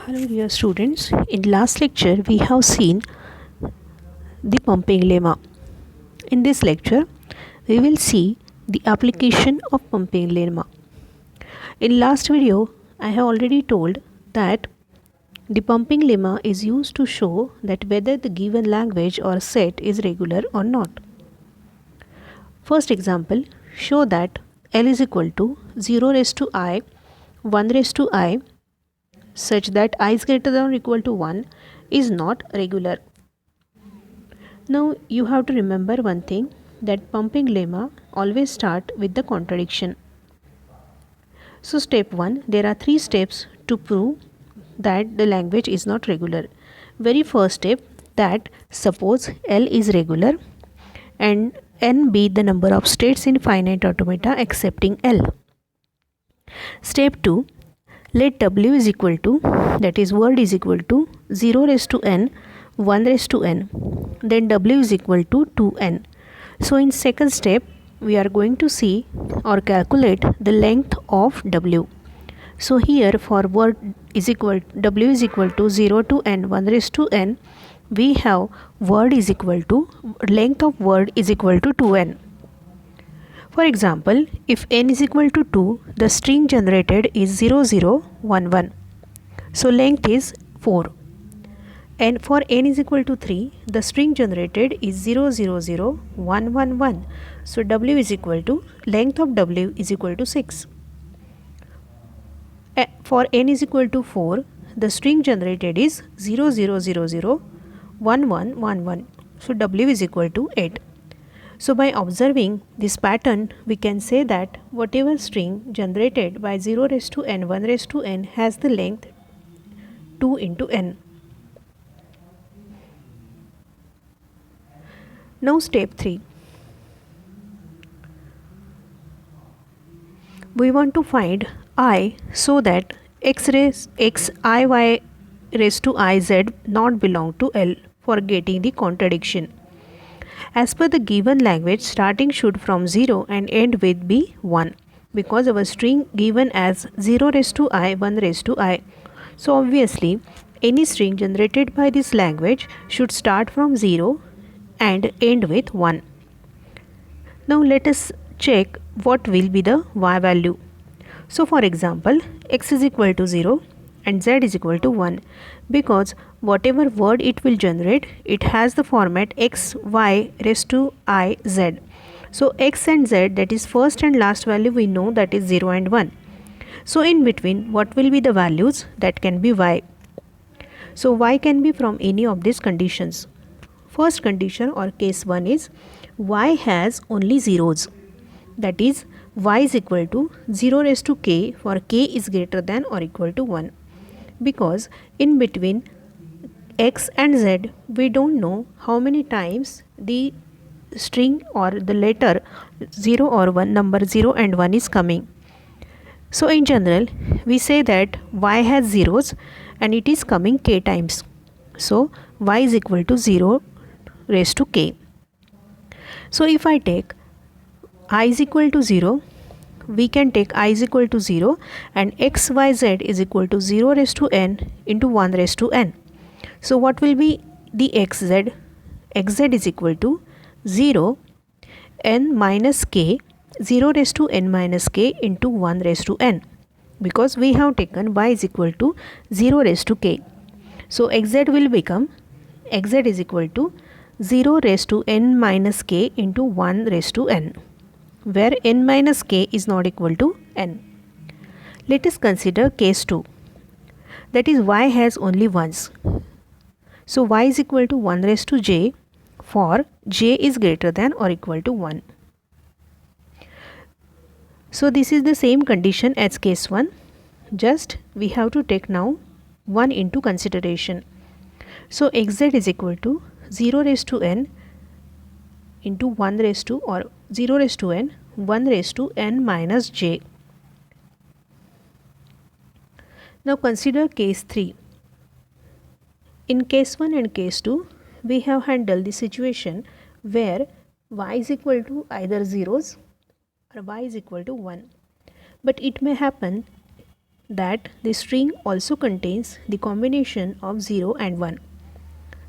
Hello dear students, in last lecture we have seen the pumping lemma. In this lecture we will see the application of pumping lemma. In last video I have already told that the pumping lemma is used to show that whether the given language or set is regular or not. First example, show that L is equal to 0 raised to I, 1 raised to I such that I is greater than or equal to 1 is not regular. Now you have to remember one thing, that pumping lemma always start with the contradiction. So step 1, there are 3 steps to prove that the language is not regular. Very first step, that suppose L is regular and n be the number of states in finite automata accepting L. Step 2, let W is equal to, that is word is equal to 0 raised to n, 1 raised to n, then W is equal to 2n. So in second step we are going to see or calculate the length of W. So here for word is equal, W is equal to 0 to n, 1 raised to n, we have word is equal to, length of word is equal to 2n. For example, if n is equal to 2, the string generated is 0011. So length is 4. And for n is equal to 3, the string generated is 000111. So W is equal to, length of W is equal to 6. For n is equal to 4, the string generated is 00001111. So W is equal to 8. So by observing this pattern, we can say that whatever string generated by 0 raised to n, 1 raised to n has the length 2 into n. Now step 3. We want to find I so that x I y raised to I z not belong to L for getting the contradiction. As per the given language, starting should from 0 and end with be 1, because our string given as 0 raised to I, 1 raised to I. So obviously any string generated by this language should start from 0 and end with 1. Now let us check what will be the y value. So for example, x is equal to 0 and z is equal to 1, because whatever word it will generate, it has the format x y raised to I z. So x and z, that is first and last value, we know that is 0 and 1. So in between, what will be the values? That can be y. So y can be from any of these conditions. First condition or case 1 is y has only zeros, that is y is equal to 0 raised to k for k is greater than or equal to 1, because in between x and z we don't know how many times the string or the letter 0 or 1, number 0 and 1 is coming. So in general we say that y has zeros and it is coming k times. So y is equal to 0 raised to k. So if I take I is equal to 0, we can take I is equal to 0 and x, y, z is equal to 0 raised to n into 1 raised to n. So what will be the xz? Xz is equal to 0 n minus k, 0 raised to n minus k into 1 raised to n, because we have taken y is equal to 0 raised to k. So xz will become, xz is equal to 0 raised to n minus k into 1 raised to n, where n minus k is not equal to n. Let us consider case 2, that is y has only ones. So y is equal to 1 raised to j for j is greater than or equal to 1. So this is the same condition as case 1, just we have to take now 1 into consideration. So xz is equal to 0 raised to n into 1 raised to, or 0 raised to n, 1 raised to n minus j. Now consider case 3. In case 1 and case 2, we have handled the situation where y is equal to either zeros or y is equal to 1. But it may happen that the string also contains the combination of 0 and 1.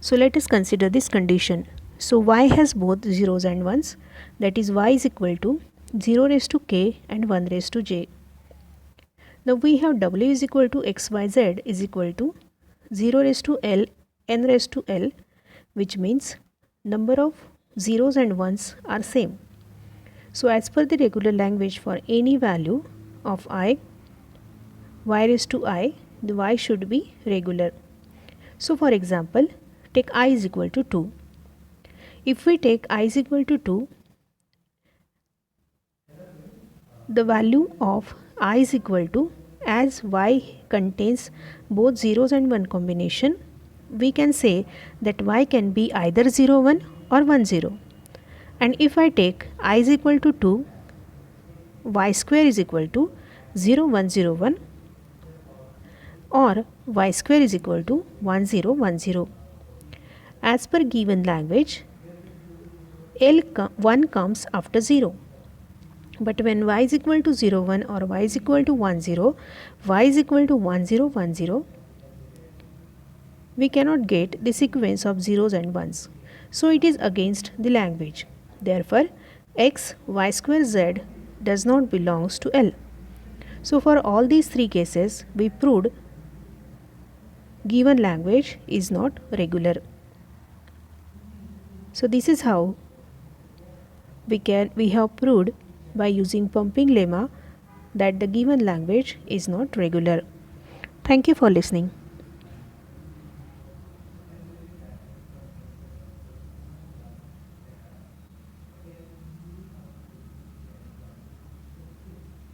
So let us consider this condition. So y has both zeros and ones, that is y is equal to 0 raised to k and 1 raised to j. Now we have w is equal to xyz is equal to 0 raised to l n raised to l, which means number of zeros and ones are same. So as per the regular language, for any value of I, y raised to I, the y should be regular. So for example, take I is equal to 2. If we take I is equal to 2, the value of I is equal to, as y contains both zeros and 1 combination, we can say that y can be either 0 1 or 1 0. And if I take I is equal to 2, y square is equal to 0 1 0 1, or y square is equal to 1 0 1 0. As per given language, 1 comes after 0. But when y is equal to 0 1 or y is equal to 1 0, y is equal to 1 0 1 0, we cannot get the sequence of zeros and ones. So it is against the language. Therefore, x, y square, z does not belongs to L. So for all these three cases, we proved given language is not regular. So this is how we have proved by using pumping lemma that the given language is not regular. Thank you for listening.